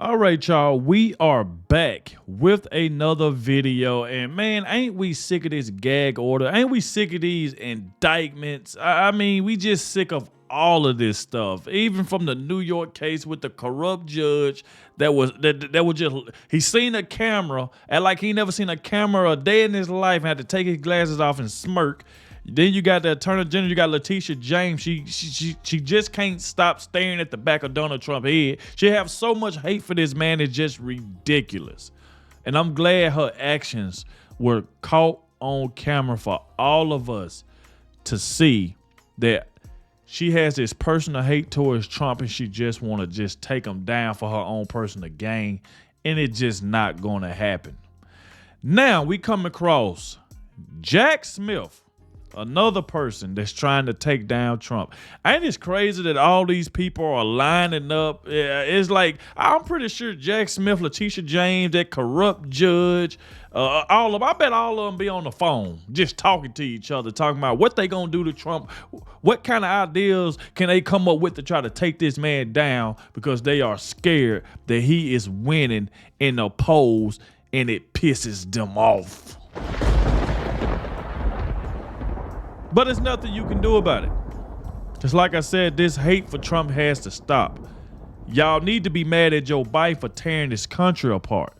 All right, y'all, we are back with another video. And man, ain't we sick of this gag order? Ain't we sick of these indictments? I mean, we just sick of all of this stuff. Even from the New York case with the corrupt judge that was just, he seen a camera, and like he never seen a camera a day in his life, and had to take his glasses off and smirk. Then you got the Attorney General, you got Letitia James. She just can't stop staring at the back of Donald Trump's head. She have so much hate for this man, it's just ridiculous. And I'm glad her actions were caught on camera for all of us to see that she has this personal hate towards Trump, and she just want to just take him down for her own personal gain, and it's just not going to happen. Now we come across Jack Smith, another person that's trying to take down Trump. Ain't it crazy that all these people are lining up? It's like, I'm pretty sure Jack Smith, Letitia James, that corrupt judge, I bet all of them be on the phone just talking to each other, talking about what they gonna do to Trump, what kind of ideas can they come up with to try to take this man down, because they are scared that he is winning in the polls, and it pisses them off. But there's nothing you can do about it. Just like I said, this hate for Trump has to stop. Y'all need to be mad at Joe Biden for tearing this country apart.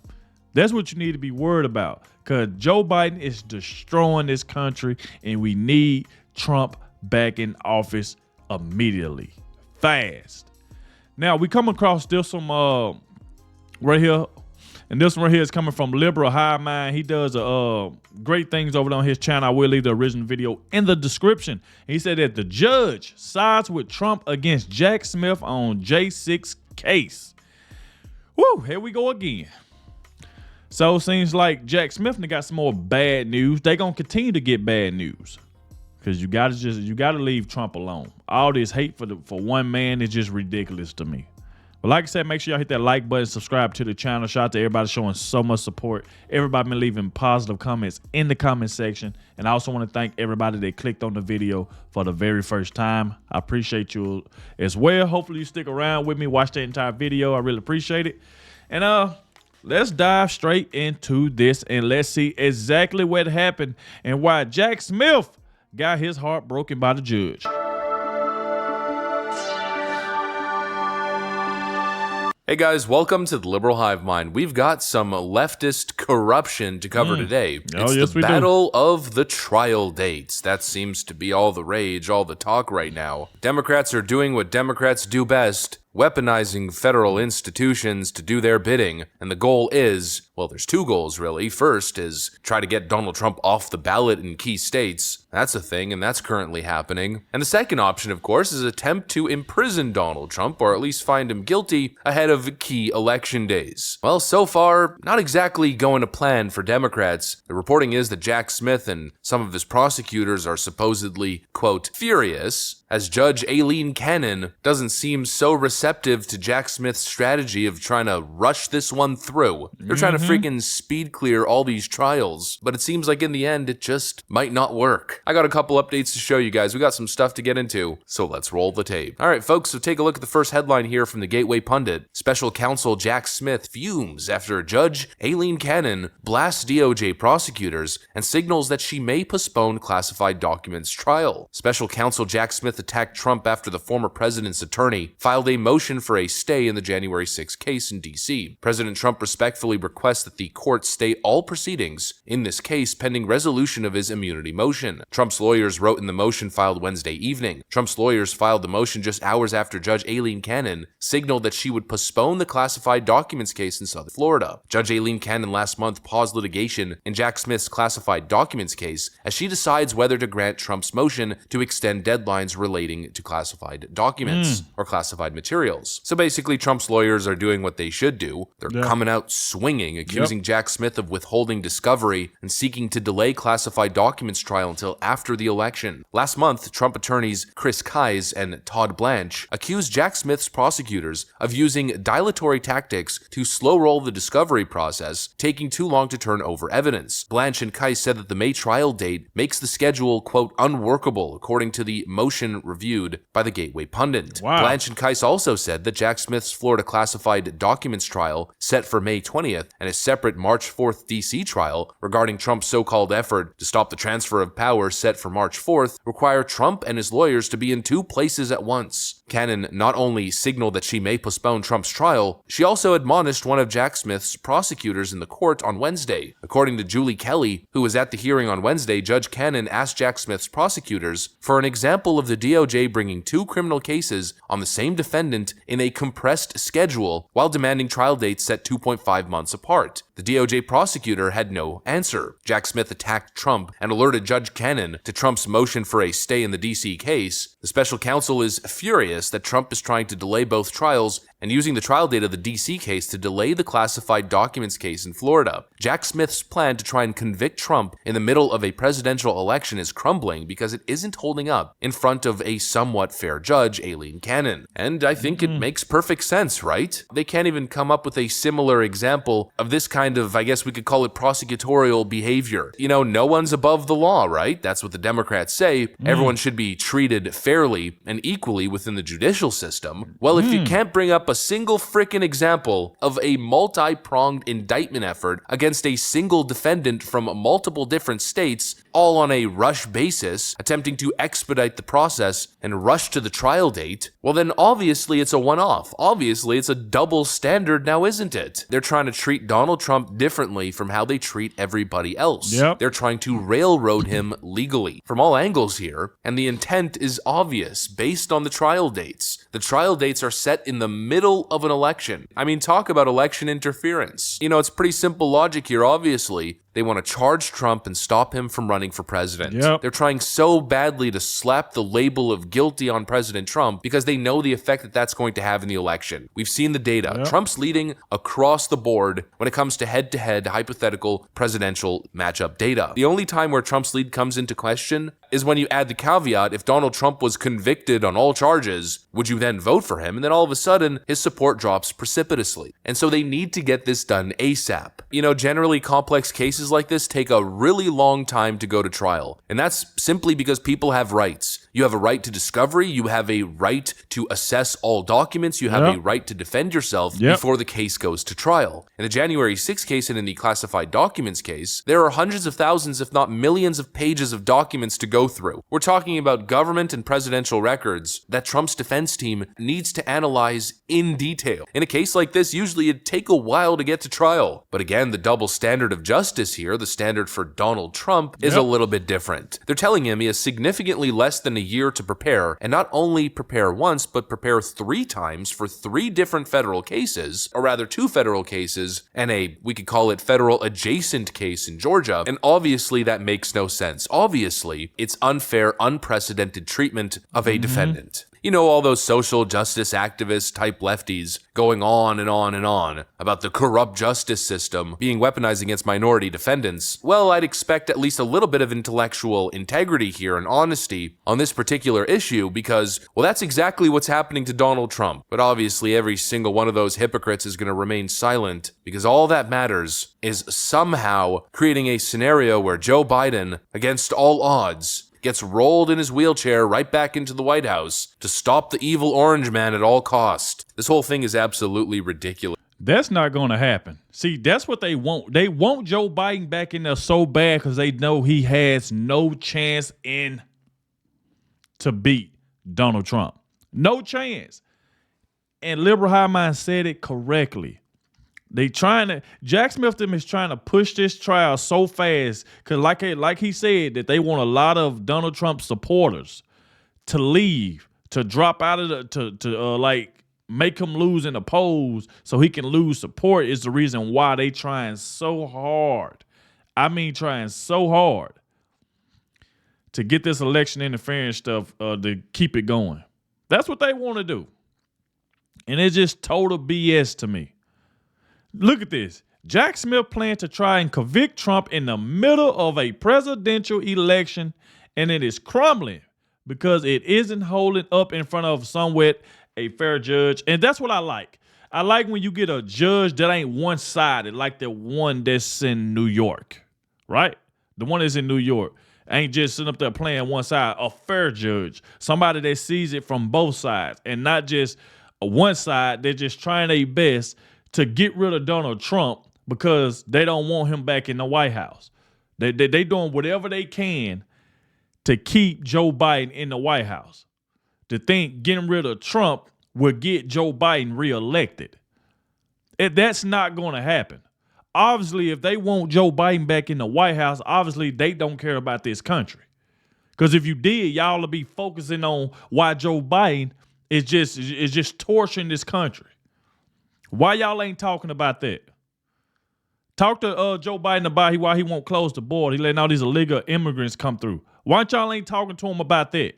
That's what you need to be worried about, because Joe Biden is destroying this country, and we need Trump back in office immediately, fast. Now, we come across this one right here. And this one right here is coming from Liberal High Mind. He does great things over on his channel. I will leave the original video in the description. He said that the judge sides with Trump against Jack Smith on J6 case. Woo, here we go again. So it seems like Jack Smith got some more bad news. They gonna continue to get bad news, because you gotta leave Trump alone. All this hate for one man is just ridiculous to me. But like I said, make sure y'all hit that like button, subscribe to the channel. Shout out to everybody showing so much support. Everybody been leaving positive comments in the comment section. And I also want to thank everybody that clicked on the video for the very first time. I appreciate you as well. Hopefully you stick around with me, watch the entire video. I really appreciate it. And let's dive straight into this, and let's see exactly what happened and why Jack Smith got his heart broken by the judge. Hey guys, welcome to the Liberal Hive Mind. We've got some leftist corruption to cover today. It's the battle of the trial dates. That seems to be all the rage, all the talk right now. Democrats are doing what Democrats do best, weaponizing federal institutions to do their bidding. And the goal is, well, there's two goals really. First is try to get Donald Trump off the ballot in key states. That's a thing, and that's currently happening. And the second option, of course, is attempt to imprison Donald Trump, or at least find him guilty ahead of key election days. Well, so far, not exactly going to plan for Democrats. The reporting is that Jack Smith and some of his prosecutors are supposedly, quote, furious, as Judge Aileen Cannon doesn't seem so receptive to Jack Smith's strategy of trying to rush this one through. They're trying to freaking speed clear all these trials, but it seems like in the end, it just might not work. I got a couple updates to show you guys. We got some stuff to get into, so let's roll the tape. All right, folks, so take a look at the first headline here from the Gateway Pundit. Special counsel Jack Smith fumes after Judge Aileen Cannon blasts DOJ prosecutors and signals that she may postpone classified documents trial. Special counsel Jack Smith attacked Trump after the former president's attorney filed a motion for a stay in the January 6 case in D.C. President Trump respectfully requests that the court stay all proceedings in this case pending resolution of his immunity motion. Trump's lawyers wrote in the motion filed Wednesday evening. Trump's lawyers filed the motion just hours after Judge Aileen Cannon signaled that she would postpone the classified documents case in Southern Florida. Judge Aileen Cannon last month paused litigation in Jack Smith's classified documents case as she decides whether to grant Trump's motion to extend deadlines relating to classified documents or classified materials. So basically, Trump's lawyers are doing what they should do. They're coming out swinging, accusing Jack Smith of withholding discovery and seeking to delay classified documents trial until after the election. Last month, Trump attorneys Chris Kise and Todd Blanche accused Jack Smith's prosecutors of using dilatory tactics to slow roll the discovery process, taking too long to turn over evidence. Blanche and Kise said that the May trial date makes the schedule, quote, unworkable, according to the motion election reviewed by the Gateway Pundit. Wow. Blanche and Keiss also said that Jack Smith's Florida classified documents trial, set for May 20th, and a separate March 4th D.C. trial regarding Trump's so-called effort to stop the transfer of power set for March 4th, require Trump and his lawyers to be in two places at once. Cannon not only signaled that she may postpone Trump's trial, she also admonished one of Jack Smith's prosecutors in the court on Wednesday. According to Julie Kelly, who was at the hearing on Wednesday, Judge Cannon asked Jack Smith's prosecutors for an example of the DOJ bringing two criminal cases on the same defendant in a compressed schedule while demanding trial dates set 2.5 months apart. The DOJ prosecutor had no answer. Jack Smith attacked Trump and alerted Judge Cannon to Trump's motion for a stay in the D.C. case. The special counsel is furious that Trump is trying to delay both trials and using the trial date of the D.C. case to delay the classified documents case in Florida. Jack Smith's plan to try and convict Trump in the middle of a presidential election is crumbling because it isn't holding up in front of a somewhat fair judge, Aileen Cannon. And I think it makes perfect sense, right? They can't even come up with a similar example of this kind of, I guess we could call it prosecutorial behavior. You know, no one's above the law, right? That's what the Democrats say. Everyone should be treated fairly and equally within the judicial system. Well, if you can't bring up a single frickin' example of a multi-pronged indictment effort against a single defendant from multiple different states, all on a rush basis, attempting to expedite the process and rush to the trial date, well then obviously it's a one-off. Obviously it's a double standard now, isn't it? They're trying to treat Donald Trump differently from how they treat everybody else. Yep. They're trying to railroad him legally from all angles here, and the intent is obvious based on the trial dates. The trial dates are set in the middle of an election. I mean, talk about election interference. You know, it's pretty simple logic here, obviously. They want to charge Trump and stop him from running for president. Yep. They're trying so badly to slap the label of guilty on President Trump because they know the effect that that's going to have in the election. We've seen the data. Yep. Trump's leading across the board when it comes to head-to-head hypothetical presidential matchup data. The only time where Trump's lead comes into question is when you add the caveat, if Donald Trump was convicted on all charges, would you then vote for him? And then all of a sudden, his support drops precipitously. And so they need to get this done ASAP. You know, generally complex cases like this take a really long time to go to trial. And that's simply because people have rights. You have a right to discovery. You have a right to assess all documents. You have a right to defend yourself before the case goes to trial. In the January 6th case and in the classified documents case, there are hundreds of thousands, if not millions of pages of documents to go through. We're talking about government and presidential records that Trump's defense team needs to analyze in detail. In a case like this, usually it'd take a while to get to trial. But again, the double standard of justice here, the standard for Donald Trump, is a little bit different. They're telling him he has significantly less than a year to prepare, and not only prepare once, but prepare 3 times for 3 different federal cases, or rather 2 federal cases, and we could call it federal adjacent case in Georgia, and obviously that makes no sense. Obviously, it's unfair, unprecedented treatment of a defendant. You know, all those social justice activist type lefties going on and on and on about the corrupt justice system being weaponized against minority defendants. Well, I'd expect at least a little bit of intellectual integrity here and honesty on this particular issue because, well, that's exactly what's happening to Donald Trump. But obviously, every single one of those hypocrites is going to remain silent because all that matters is somehow creating a scenario where Joe Biden, against all odds, gets rolled in his wheelchair right back into the White House to stop the evil orange man at all cost. This whole thing is absolutely ridiculous. That's not going to happen. See, that's what they want. They want Joe Biden back in there so bad because they know he has no chance to beat Donald Trump. No chance. And Liberal High Mind said it correctly. Jack Smith is trying to push this trial so fast because like he said that they want a lot of Donald Trump supporters to leave, to drop out of to make him lose in the polls so he can lose support is the reason why they trying so hard. I mean, trying so hard to get this election interference stuff to keep it going. That's what they want to do. And it's just total BS to me. Look at this. Jack Smith planned to try and convict Trump in the middle of a presidential election, and it is crumbling because it isn't holding up in front of somewhat a fair judge. And that's what I like. I like when you get a judge that ain't one-sided, like the one that's in New York, right? The one that's in New York. Ain't just sitting up there playing one side. A fair judge, somebody that sees it from both sides and not just one side. They're just trying their best to get rid of Donald Trump because they don't want him back in the White House. They doing whatever they can to keep Joe Biden in the White House. To think getting rid of Trump will get Joe Biden reelected. That's not going to happen. Obviously, if they want Joe Biden back in the White House, obviously they don't care about this country. Because if you did, y'all would be focusing on why Joe Biden is just torching this country. Why y'all ain't talking about that? Talk to Joe Biden about why he won't close the border. He letting all these illegal immigrants come through. Why y'all ain't talking to him about that?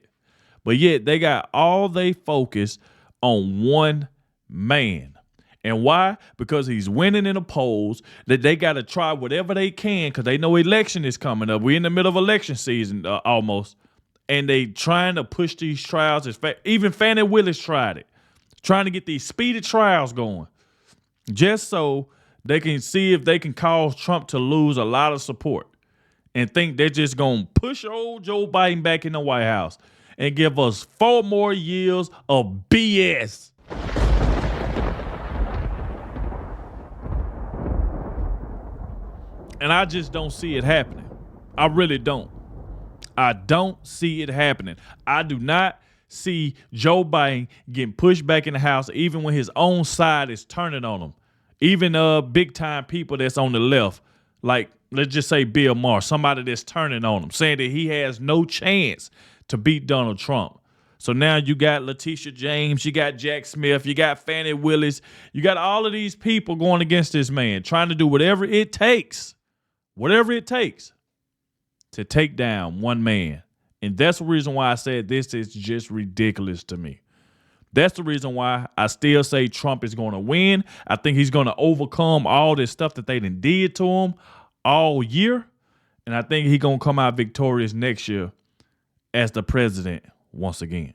But yet they got all they focus on one man. And why? Because he's winning in the polls, that they got to try whatever they can because they know election is coming up. We're in the middle of election season almost. And they trying to push these trials. Even Fannie Willis tried it. Trying to get these speedy trials going. Just so they can see if they can cause Trump to lose a lot of support. And think they're just going to push old Joe Biden back in the White House. And give us 4 more years of BS. And I just don't see it happening. I really don't. I don't see it happening. I do not see Joe Biden getting pushed back in the House, even when his own side is turning on him. Even big time people that's on the left, like let's just say Bill Maher, somebody that's turning on him, saying that he has no chance to beat Donald Trump. So now you got Letitia James, you got Jack Smith, you got Fannie Willis, you got all of these people going against this man, trying to do whatever it takes to take down one man. And that's the reason why I said this is just ridiculous to me. That's the reason why I still say Trump is going to win. I think he's going to overcome all this stuff that they done did to him all year. And I think he's going to come out victorious next year as the president once again.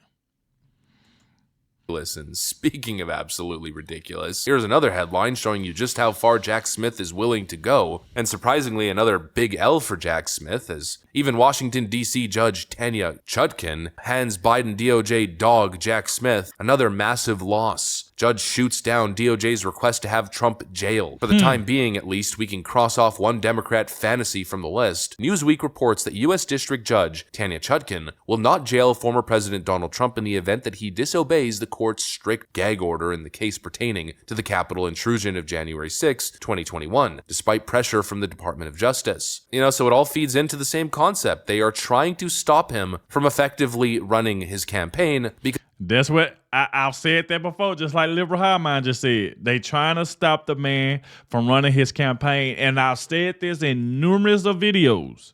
Listen, speaking of absolutely ridiculous, here's another headline showing you just how far Jack Smith is willing to go, and surprisingly another big L for Jack Smith, as even Washington, D.C. Judge Tanya Chutkan hands Biden DOJ dog Jack Smith another massive loss. Judge shoots down DOJ's request to have Trump jailed. For the time being, at least, we can cross off one Democrat fantasy from the list. Newsweek reports that U.S. District Judge Tanya Chutkan will not jail former President Donald Trump in the event that he disobeys the court's strict gag order in the case pertaining to the Capitol intrusion of January 6, 2021, despite pressure from the Department of Justice. So it all feeds into the same concept. They are trying to stop him from effectively running his campaign because that's what I've said that before, just like Liberal High Mind just said. They trying to stop the man from running his campaign. And I've said this in numerous of videos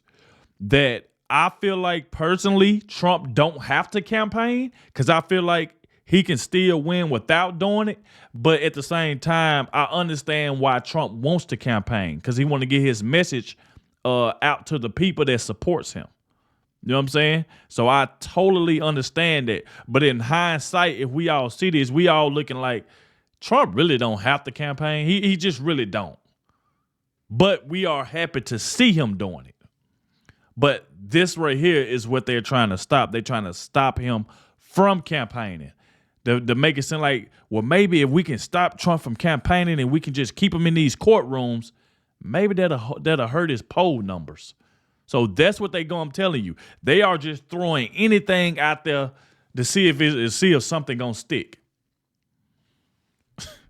that I feel like personally Trump don't have to campaign because I feel like he can still win without doing it. But at the same time, I understand why Trump wants to campaign because he want to get his message out to the people that supports him. You know what I'm saying? So I totally understand that. But in hindsight, if we all see this, we all looking like Trump really don't have to campaign. He just really don't. But we are happy to see him doing it. But this right here is what they're trying to stop. They're trying to stop him from campaigning. To make it seem like, well, maybe if we can stop Trump from campaigning and we can just keep him in these courtrooms, maybe that'll hurt his poll numbers. So that's what I'm telling you. They are just throwing anything out there to see if something gonna stick.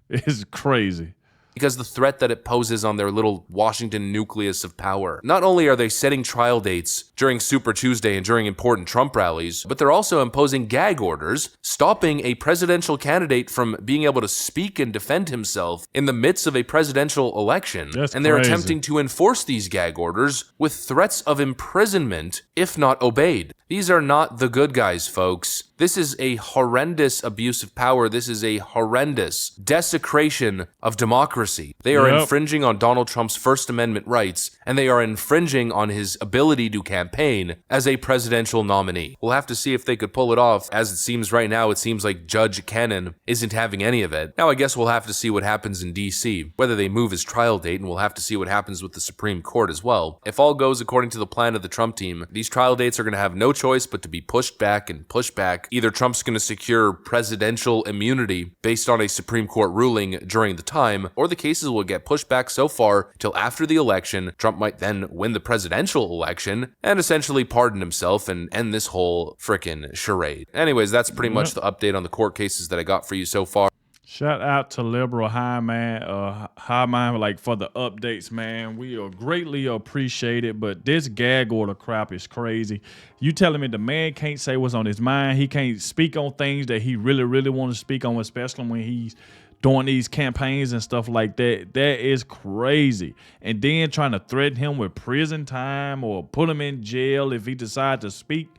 It's crazy. Because the threat that it poses on their little Washington nucleus of power. Not only are they setting trial dates during Super Tuesday and during important Trump rallies, but they're also imposing gag orders, stopping a presidential candidate from being able to speak and defend himself in the midst of a presidential election. And they're attempting to enforce these gag orders with threats of imprisonment if not obeyed. These are not the good guys, folks. This is a horrendous abuse of power. This is a horrendous desecration of democracy. democracy. They are infringing on Donald Trump's First Amendment rights, and they are infringing on his ability to campaign as a presidential nominee. We'll have to see if they could pull it off. As it seems right now, it seems like Judge Cannon isn't having any of it. Now, I guess we'll have to see what happens in DC, whether they move his trial date, and we'll have to see what happens with the Supreme Court as well. If all goes according to the plan of the Trump team, these trial dates are going to have no choice but to be pushed back and pushed back. Either Trump's going to secure presidential immunity based on a Supreme Court ruling during the time, or the cases will get pushed back so far till after the election. Trump might then win the presidential election and essentially pardon himself and end this whole frickin' charade. Anyways, that's pretty much the update on the court cases that I got for you so far. Shout out to Liberal High Mind, like, for the updates, man. We are greatly appreciated, but this gag order crap is crazy. You telling me the man can't say what's on his mind? He can't speak on things that he really, really wants to speak on, especially when he's doing these campaigns and stuff like that. That is crazy. And then trying to threaten him with prison time or put him in jail if he decides to speak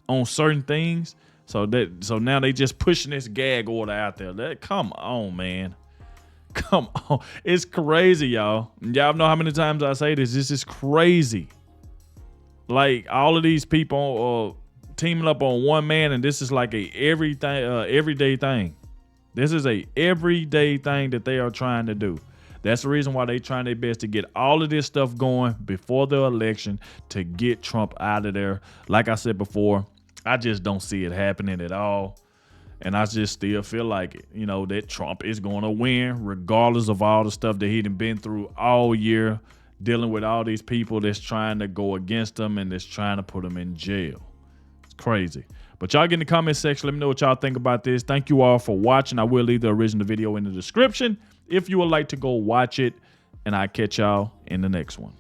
on certain things. So now they just pushing this gag order out there. Come on, man. Come on. It's crazy, y'all. Y'all know how many times I say this. This is crazy. Like, all of these people are teaming up on one man, and this is like a everyday thing. This is a everyday thing that they are trying to do. That's the reason why they're trying their best to get all of this stuff going before the election to get Trump out of there. Like I said before, I just don't see it happening at all. And I just still feel like it, that Trump is going to win regardless of all the stuff that he done been through all year, dealing with all these people that's trying to go against him and that's trying to put him in jail. It's crazy. But y'all get in the comment section. Let me know what y'all think about this. Thank you all for watching. I will leave the original video in the description if you would like to go watch it. And I'll catch y'all in the next one.